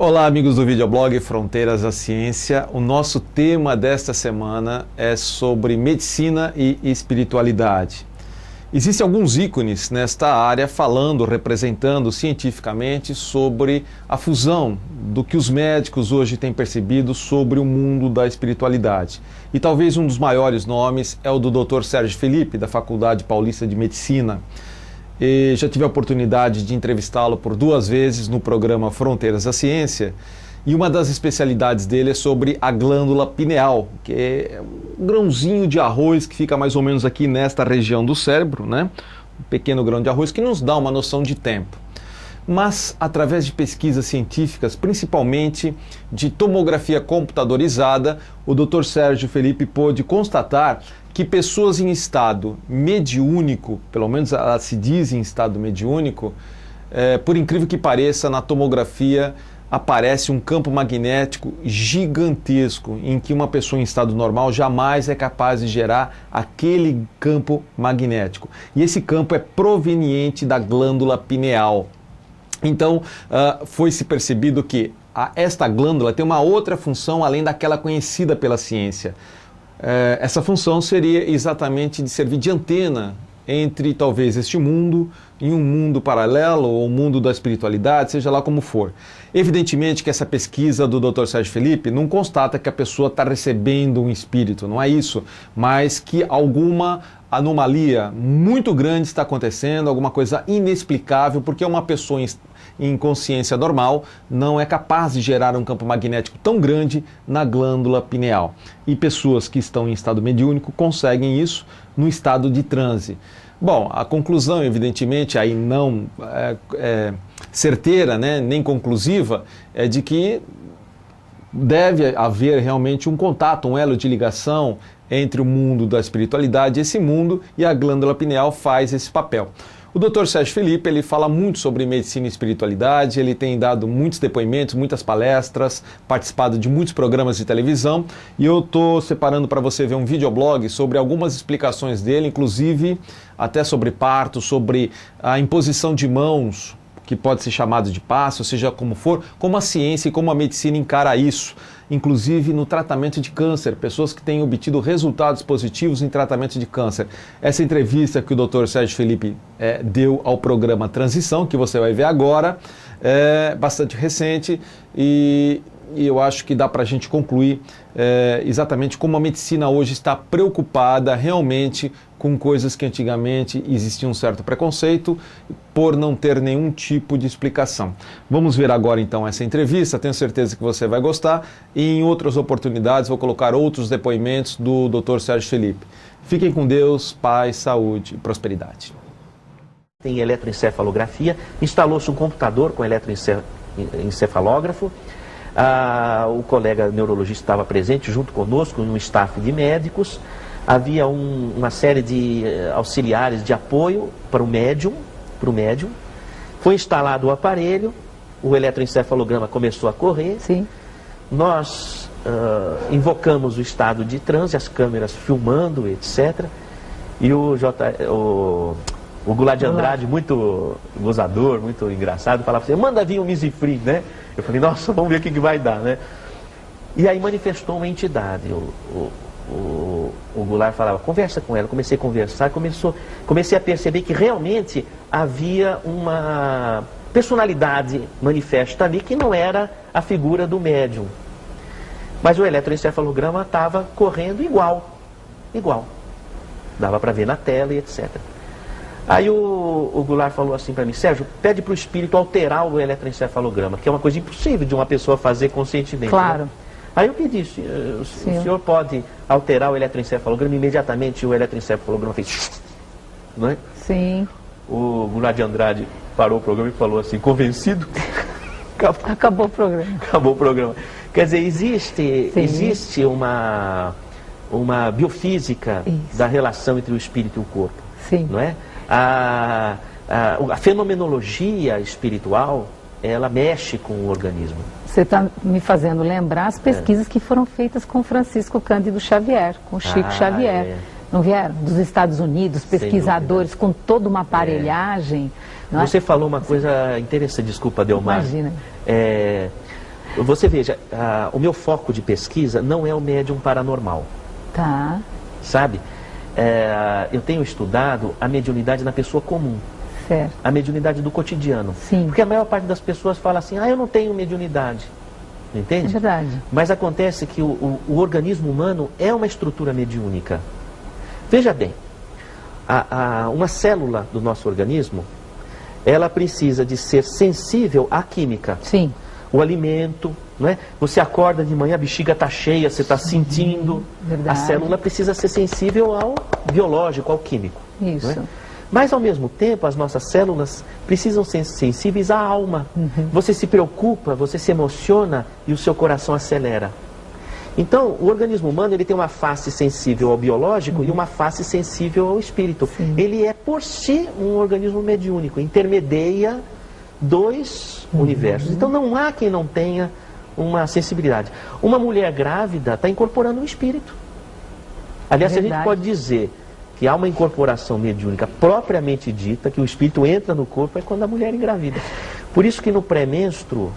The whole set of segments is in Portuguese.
Olá, amigos do videoblog Fronteiras da Ciência. O nosso tema desta semana é sobre medicina e espiritualidade. Existem alguns ícones nesta área falando, representando cientificamente sobre a fusão do que os médicos hoje têm percebido sobre o mundo da espiritualidade. E talvez um dos maiores nomes é o do Dr. Sérgio Felipe, da Faculdade Paulista de Medicina. E já tive a oportunidade de entrevistá-lo por 2 vezes no programa Fronteiras da Ciência, e uma das especialidades dele é sobre a glândula pineal, que é um grãozinho de arroz que fica mais ou menos aqui nesta região do cérebro, né? Um pequeno grão de arroz que nos dá uma noção de tempo. Mas, através de pesquisas científicas, principalmente de tomografia computadorizada, o Dr. Sérgio Felipe pôde constatar que pessoas em estado mediúnico, pelo menos elas se dizem em estado mediúnico, por incrível que pareça, na tomografia aparece um campo magnético gigantesco, em que uma pessoa em estado normal jamais é capaz de gerar aquele campo magnético. E esse campo é proveniente da glândula pineal. Então, foi-se percebido que esta glândula tem uma outra função além daquela conhecida pela ciência. Essa função seria exatamente de servir de antena entre talvez este mundo e um mundo paralelo ou um mundo da espiritualidade, seja lá como for. Evidentemente que essa pesquisa do Dr. Sérgio Felipe não constata que a pessoa está recebendo um espírito, não é isso, mas que alguma anomalia muito grande está acontecendo, alguma coisa inexplicável, porque uma pessoa em consciência normal não é capaz de gerar um campo magnético tão grande na glândula pineal. E pessoas que estão em estado mediúnico conseguem isso no estado de transe. Bom, a conclusão, evidentemente, aí não certeira, né, nem conclusiva, é de que deve haver realmente um contato, um elo de ligação entre o mundo da espiritualidade, esse mundo, e a glândula pineal faz esse papel. O Dr. Sérgio Felipe, ele fala muito sobre medicina e espiritualidade, ele tem dado muitos depoimentos, muitas palestras, participado de muitos programas de televisão, e eu estou separando para você ver um videoblog sobre algumas explicações dele, inclusive até sobre parto, sobre a imposição de mãos, que pode ser chamado de passe, ou seja, como for, como a ciência e como a medicina encara isso, inclusive no tratamento de câncer, pessoas que têm obtido resultados positivos em tratamento de câncer. Essa entrevista que o Dr. Sérgio Felipe deu ao programa Transição, que você vai ver agora, é bastante recente e eu acho que dá para a gente concluir exatamente como a medicina hoje está preocupada realmente com coisas que antigamente existia um certo preconceito por não ter nenhum tipo de explicação. Vamos ver agora então essa entrevista, tenho certeza que você vai gostar, e em outras oportunidades vou colocar outros depoimentos do Dr. Sérgio Felipe. Fiquem com Deus, paz, saúde e prosperidade. Tem eletroencefalografia, instalou-se um computador com eletroencefalógrafo. O colega neurologista estava presente junto conosco, um staff de médicos. Havia uma série de auxiliares de apoio para o médium. Foi instalado o aparelho, o eletroencefalograma começou a correr. Sim. Nós invocamos o estado de transe, as câmeras filmando, etc. E o Goulart de Andrade, muito gozador, muito engraçado, falava assim: manda vir um Misifrim, né? Eu falei, nossa, vamos ver o que vai dar, né? E aí manifestou uma entidade. O Goulart falava, conversa com ela. Comecei a conversar, comecei a perceber que realmente havia uma personalidade manifesta ali que não era a figura do médium. Mas o eletroencefalograma estava correndo igual. Dava para ver na tela e etc. Aí o Goulart falou assim para mim, Sérgio, pede para o espírito alterar o eletroencefalograma, que é uma coisa impossível de uma pessoa fazer conscientemente. Claro. Né? Aí eu pedi, o senhor pode alterar o eletroencefalograma, imediatamente o eletroencefalograma fez, não é? Sim. O Goulart de Andrade parou o programa e falou assim, convencido? Acabou o programa. Acabou o programa. Quer dizer, existe uma biofísica da relação entre o espírito e o corpo. Sim. Não é? A fenomenologia espiritual, ela mexe com o organismo. Você está me fazendo lembrar as pesquisas que foram feitas com Francisco Cândido Xavier, com Chico Xavier. Não vieram? Dos Estados Unidos, pesquisadores com toda uma aparelhagem. Você falou uma coisa interessante, desculpa, Delmar. Imagina. Você veja, o meu foco de pesquisa não é o médium paranormal. Tá. Sabe? Eu tenho estudado a mediunidade na pessoa comum. Certo. A mediunidade do cotidiano. Sim. Porque a maior parte das pessoas fala assim, eu não tenho mediunidade. Entende? É verdade. Mas acontece que o organismo humano é uma estrutura mediúnica. Veja bem, uma célula do nosso organismo, ela precisa de ser sensível à química. Sim. O alimento, não é? Você acorda de manhã, a bexiga está cheia, você está sentindo. Verdade. A célula precisa ser sensível ao biológico, ao químico. Isso. Não é? Mas, ao mesmo tempo, as nossas células precisam ser sensíveis à alma. Você se preocupa, você se emociona e o seu coração acelera. Então, o organismo humano ele tem uma face sensível ao biológico e uma face sensível ao espírito. Sim. Ele é, por si, um organismo mediúnico, intermedia dois universos. Então, não há quem não tenha uma sensibilidade. Uma mulher grávida está incorporando um espírito. Aliás, se a gente pode dizer que há uma incorporação mediúnica propriamente dita, que o espírito entra no corpo, é quando a mulher engravida. Por isso que no pré-menstruo,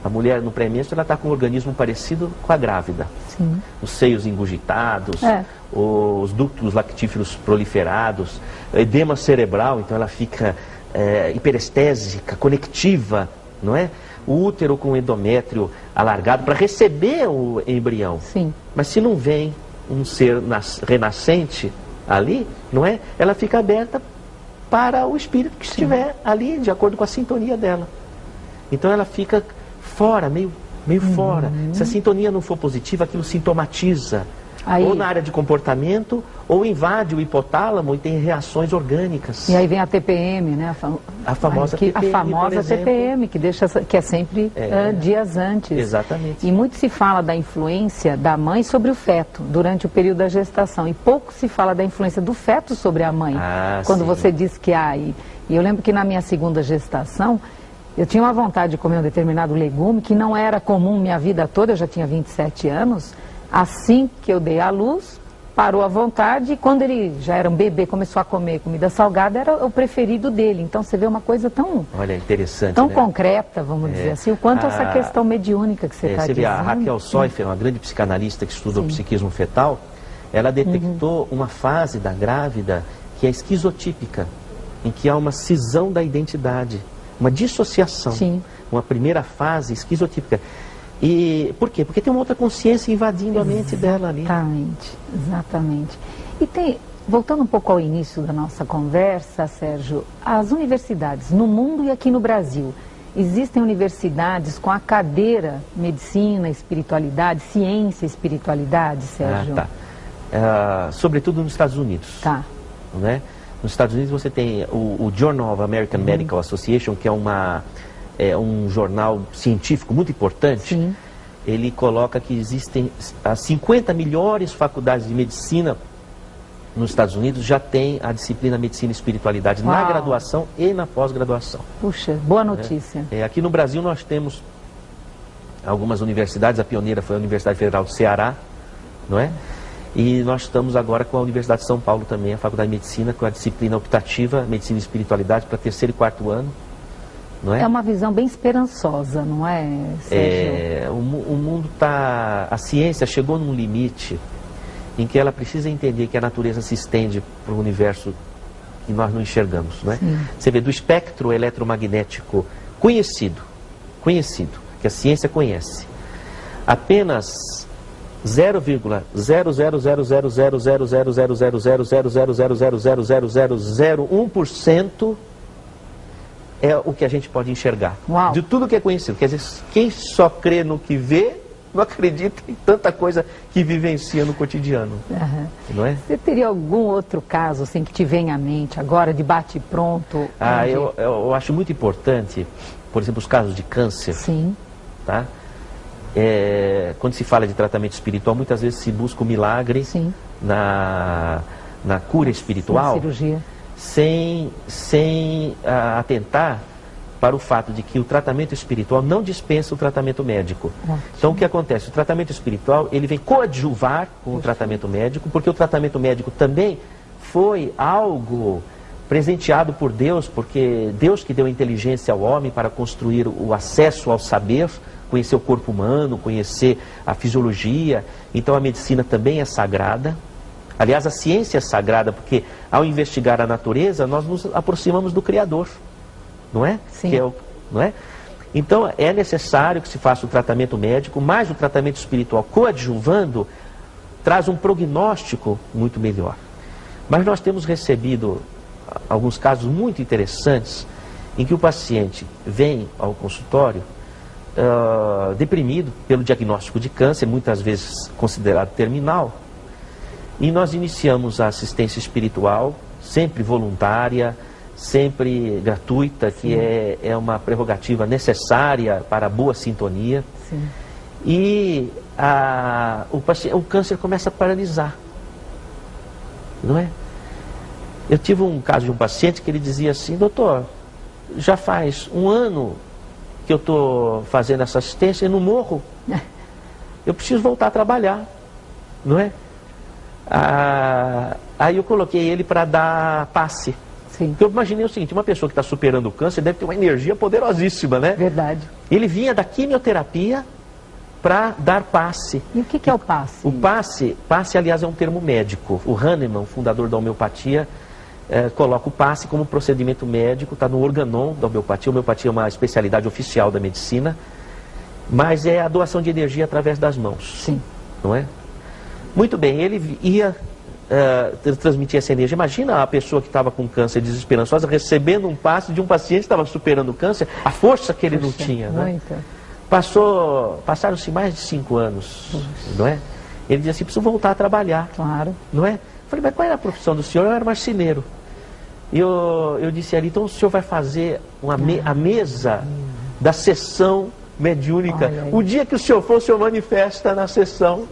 a mulher no pré-menstruo, ela está com um organismo parecido com a grávida. Sim. Os seios engurgitados, os ductos lactíferos proliferados, edema cerebral, então ela fica hiperestésica, conectiva, não é? O útero com o endométrio alargado para receber o embrião. Sim. Mas se não vem um ser renascente ali, não é? Ela fica aberta para o espírito que estiver ali, de acordo com a sintonia dela. Então ela fica fora, meio fora. Se a sintonia não for positiva, aquilo sintomatiza. Aí, ou na área de comportamento, ou invade o hipotálamo e tem reações orgânicas. E aí vem a TPM, né? A famosa TPM, a famosa TPM, que é sempre dias antes. Exatamente. E muito se fala da influência da mãe sobre o feto durante o período da gestação. E pouco se fala da influência do feto sobre a mãe. Quando você diz que há. E eu lembro que na minha segunda gestação, eu tinha uma vontade de comer um determinado legume que não era comum minha vida toda, eu já tinha 27 anos. Assim que eu dei à luz, parou à vontade, e quando ele já era um bebê, começou a comer comida salgada, era o preferido dele. Então você vê uma coisa tão, olha, interessante, tão né? concreta, vamos dizer assim, o quanto essa questão mediúnica que você está dizendo. Você vê, a Raquel Soifer, uma grande psicanalista que estuda o psiquismo fetal, ela detectou uma fase da grávida que é esquizotípica, em que há uma cisão da identidade, uma dissociação. Sim. Uma primeira fase esquizotípica. E por quê? Porque tem uma outra consciência invadindo a mente dela ali. Exatamente, exatamente. E tem, voltando um pouco ao início da nossa conversa, Sérgio, as universidades no mundo e aqui no Brasil, existem universidades com a cadeira medicina, espiritualidade, ciência e espiritualidade, Sérgio? Sobretudo nos Estados Unidos. Tá. Né? Nos Estados Unidos você tem o Journal of American Medical Association, que é um jornal científico muito importante. Sim. Ele coloca que existem as 50 melhores faculdades de medicina nos Estados Unidos já tem a disciplina medicina e espiritualidade na graduação e na pós-graduação. Puxa, boa notícia. Aqui no Brasil nós temos algumas universidades, a pioneira foi a Universidade Federal do Ceará, não é? E nós estamos agora com a Universidade de São Paulo também, a Faculdade de Medicina, com a disciplina optativa, medicina e espiritualidade, para terceiro e quarto ano. Não é? É uma visão bem esperançosa, não é, Sérgio? O mundo está... A ciência chegou num limite em que ela precisa entender que a natureza se estende para o universo que nós não enxergamos, não é? Você vê, do espectro eletromagnético conhecido, que a ciência conhece, apenas 0,0000000000000000001% é o que a gente pode enxergar. Uau. De tudo que é conhecido. Quer dizer, quem só crê no que vê, não acredita em tanta coisa que vivencia no cotidiano. Não é? Você teria algum outro caso assim, que te venha à mente agora, de bate-pronto? Eu acho muito importante, por exemplo, os casos de câncer. Sim. Tá? Quando se fala de tratamento espiritual, muitas vezes se busca o milagre na cura espiritual. Na cirurgia. Sem atentar para o fato de que o tratamento espiritual não dispensa o tratamento médico. Então o que acontece? O tratamento espiritual ele vem coadjuvar com o tratamento médico, porque o tratamento médico também foi algo presenteado por Deus, porque Deus que deu inteligência ao homem para construir o acesso ao saber, conhecer o corpo humano, conhecer a fisiologia. Então a medicina também é sagrada. Aliás, a ciência é sagrada, porque ao investigar a natureza, nós nos aproximamos do Criador, não é? Sim. Não é? Então é necessário que se faça o tratamento médico, mas o tratamento espiritual coadjuvando traz um prognóstico muito melhor. Mas nós temos recebido alguns casos muito interessantes em que o paciente vem ao consultório deprimido pelo diagnóstico de câncer, muitas vezes considerado terminal, e nós iniciamos a assistência espiritual, sempre voluntária, sempre gratuita, que é uma prerrogativa necessária para a boa sintonia. Sim. E o câncer começa a paralisar, não é? Eu tive um caso de um paciente que ele dizia assim: doutor, já faz um ano que eu estou fazendo essa assistência e não morro. Eu preciso voltar a trabalhar, não é? Aí eu coloquei ele para dar passe. Sim. Porque eu imaginei o seguinte: uma pessoa que está superando o câncer deve ter uma energia poderosíssima, né? Verdade. Ele vinha da quimioterapia para dar passe. E o que é o passe? O passe, aliás, é um termo médico. O Hahnemann, fundador da homeopatia, coloca o passe como procedimento médico, está no organon da homeopatia. A homeopatia é uma especialidade oficial da medicina, mas é a doação de energia através das mãos. Sim. Não é? Muito bem, ele ia transmitir essa energia. Imagina a pessoa que estava com câncer desesperançosa recebendo um passe de um paciente que estava superando o câncer, a força que ele não tinha. Muita. Né? Passaram-se mais de 5 anos, não é? Ele dizia assim: preciso voltar a trabalhar. Claro. Não é? Eu falei: mas qual era a profissão do senhor? Eu era marceneiro. E eu disse ali: então o senhor vai fazer a mesa da sessão mediúnica. O dia que o senhor for, o senhor manifesta na sessão.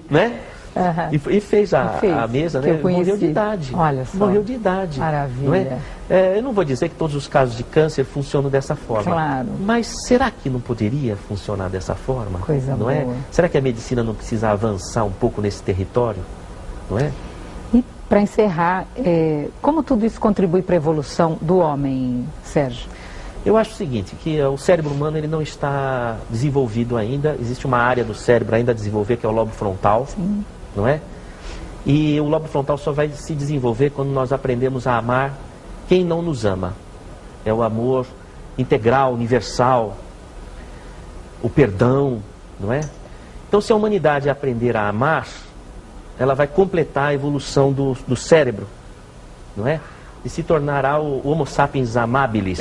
Né? Uhum. E fez a mesa, né? Morreu de idade. Olha só. Morreu de idade. Maravilha. Não é? Eu não vou dizer que todos os casos de câncer funcionam dessa forma. Claro. Mas será que não poderia funcionar dessa forma? Coisa não boa. É? Será que a medicina não precisa avançar um pouco nesse território? Não é? E para encerrar, como tudo isso contribui para a evolução do homem, Sérgio? Eu acho o seguinte, que o cérebro humano ele não está desenvolvido ainda. Existe uma área do cérebro ainda a desenvolver, que é o lobo frontal. Sim. Não é? E o lobo frontal só vai se desenvolver quando nós aprendemos a amar quem não nos ama. É o amor integral, universal, o perdão, não é? Então, se a humanidade aprender a amar, ela vai completar a evolução do cérebro, não é? E se tornará o Homo sapiens amabilis.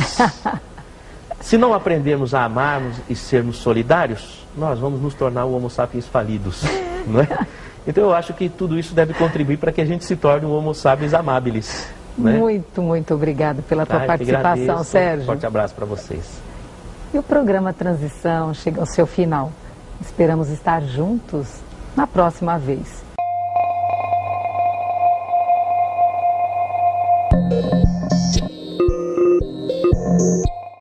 Se não aprendermos a amarmos e sermos solidários, nós vamos nos tornar o Homo sapiens falidos, não é? Então eu acho que tudo isso deve contribuir para que a gente se torne um Homo sapiens amabilis. Né? Muito, muito obrigado pela tua participação, Sérgio. Um forte abraço para vocês. E o programa Transição chega ao seu final. Esperamos estar juntos na próxima vez.